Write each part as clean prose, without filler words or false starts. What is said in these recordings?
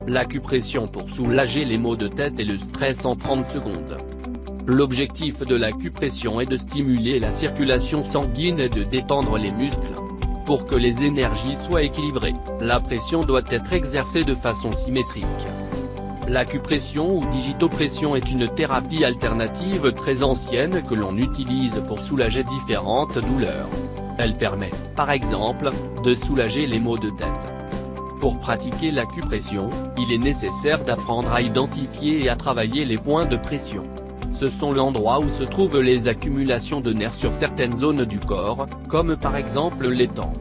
L'acupression pour soulager les maux de tête et le stress en 30 secondes. L'objectif de l'acupression est de stimuler la circulation sanguine et de détendre les muscles. Pour que les énergies soient équilibrées, la pression doit être exercée de façon symétrique. L'acupression ou digitopression est une thérapie alternative très ancienne que l'on utilise pour soulager différentes douleurs. Elle permet, par exemple, de soulager les maux de tête. Pour pratiquer l'acupression, il est nécessaire d'apprendre à identifier et à travailler les points de pression. Ce sont l'endroit où se trouvent les accumulations de nerfs sur certaines zones du corps, comme par exemple les tempes.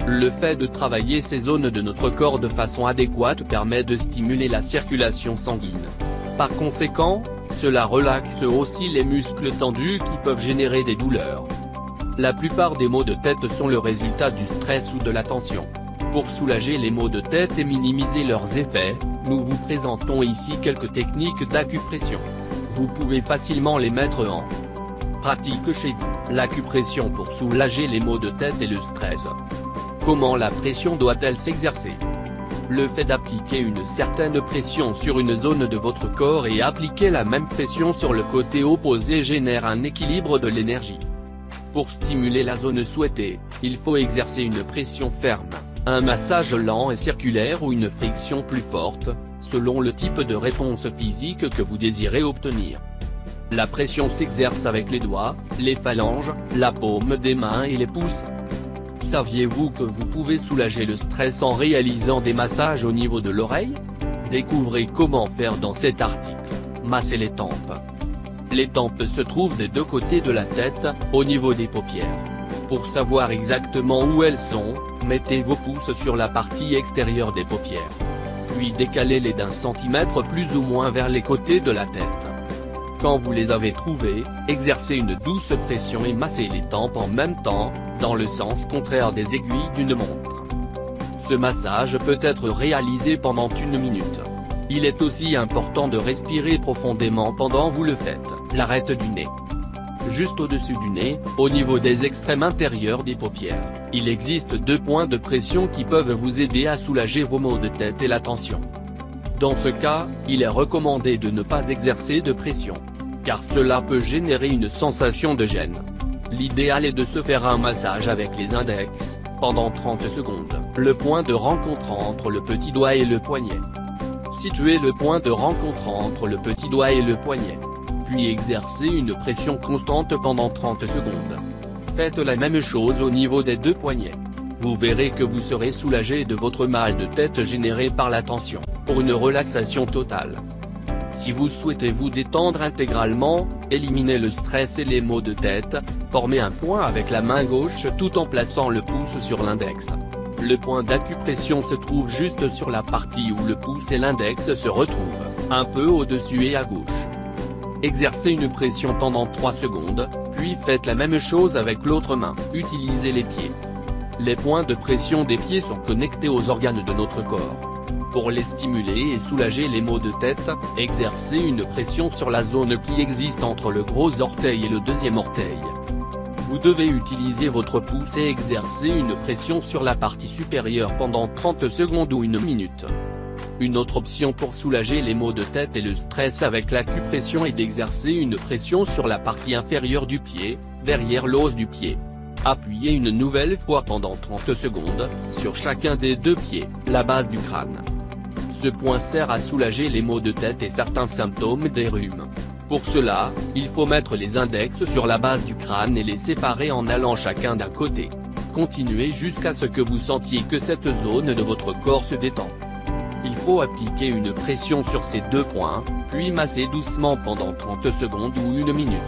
Le fait de travailler ces zones de notre corps de façon adéquate permet de stimuler la circulation sanguine. Par conséquent, cela relaxe aussi les muscles tendus qui peuvent générer des douleurs. La plupart des maux de tête sont le résultat du stress ou de la tension. Pour soulager les maux de tête et minimiser leurs effets, nous vous présentons ici quelques techniques d'acupression. Vous pouvez facilement les mettre en pratique chez vous. L'acupression pour soulager les maux de tête et le stress. Comment la pression doit-elle s'exercer? Le fait d'appliquer une certaine pression sur une zone de votre corps et appliquer la même pression sur le côté opposé génère un équilibre de l'énergie. Pour stimuler la zone souhaitée, il faut exercer une pression ferme, un massage lent et circulaire ou une friction plus forte, selon le type de réponse physique que vous désirez obtenir. La pression s'exerce avec les doigts, les phalanges, la paume des mains et les pouces. Saviez-vous que vous pouvez soulager le stress en réalisant des massages au niveau de l'oreille? Découvrez comment faire dans cet article. Masser les tempes. Les tempes se trouvent des deux côtés de la tête, au niveau des paupières. Pour savoir exactement où elles sont, mettez vos pouces sur la partie extérieure des paupières. Puis décalez-les d'1 centimètre plus ou moins vers les côtés de la tête. Quand vous les avez trouvées, exercez une douce pression et massez les tempes en même temps, dans le sens contraire des aiguilles d'une montre. Ce massage peut être réalisé pendant 1 minute. Il est aussi important de respirer profondément pendant vous le faites. L'arête du nez. Juste au-dessus du nez, au niveau des extrêmes intérieurs des paupières, il existe 2 points de pression qui peuvent vous aider à soulager vos maux de tête et la tension. Dans ce cas, il est recommandé de ne pas exercer de pression, car cela peut générer une sensation de gêne. L'idéal est de se faire un massage avec les index, pendant 30 secondes. Le point de rencontre entre le petit doigt et le poignet. Situez le point de rencontre entre le petit doigt et le poignet. Puis exercez une pression constante pendant 30 secondes. Faites la même chose au niveau des 2 poignets. Vous verrez que vous serez soulagé de votre mal de tête généré par la tension, pour une relaxation totale. Si vous souhaitez vous détendre intégralement, éliminer le stress et les maux de tête, formez un point avec la main gauche tout en plaçant le pouce sur l'index. Le point d'acupression se trouve juste sur la partie où le pouce et l'index se retrouvent, un peu au-dessus et à gauche. Exercez une pression pendant 3 secondes, puis faites la même chose avec l'autre main. Utilisez les pieds. Les points de pression des pieds sont connectés aux organes de notre corps. Pour les stimuler et soulager les maux de tête, exercez une pression sur la zone qui existe entre le gros orteil et le deuxième orteil. Vous devez utiliser votre pouce et exercer une pression sur la partie supérieure pendant 30 secondes ou 1 minute. Une autre option pour soulager les maux de tête et le stress avec l'acupression est d'exercer une pression sur la partie inférieure du pied, derrière l'os du pied. Appuyez une nouvelle fois pendant 30 secondes, sur chacun des 2 pieds, la base du crâne. Ce point sert à soulager les maux de tête et certains symptômes des rhumes. Pour cela, il faut mettre les index sur la base du crâne et les séparer en allant chacun d'un côté. Continuez jusqu'à ce que vous sentiez que cette zone de votre corps se détend. Il faut appliquer une pression sur ces 2 points, puis masser doucement pendant 30 secondes ou 1 minute.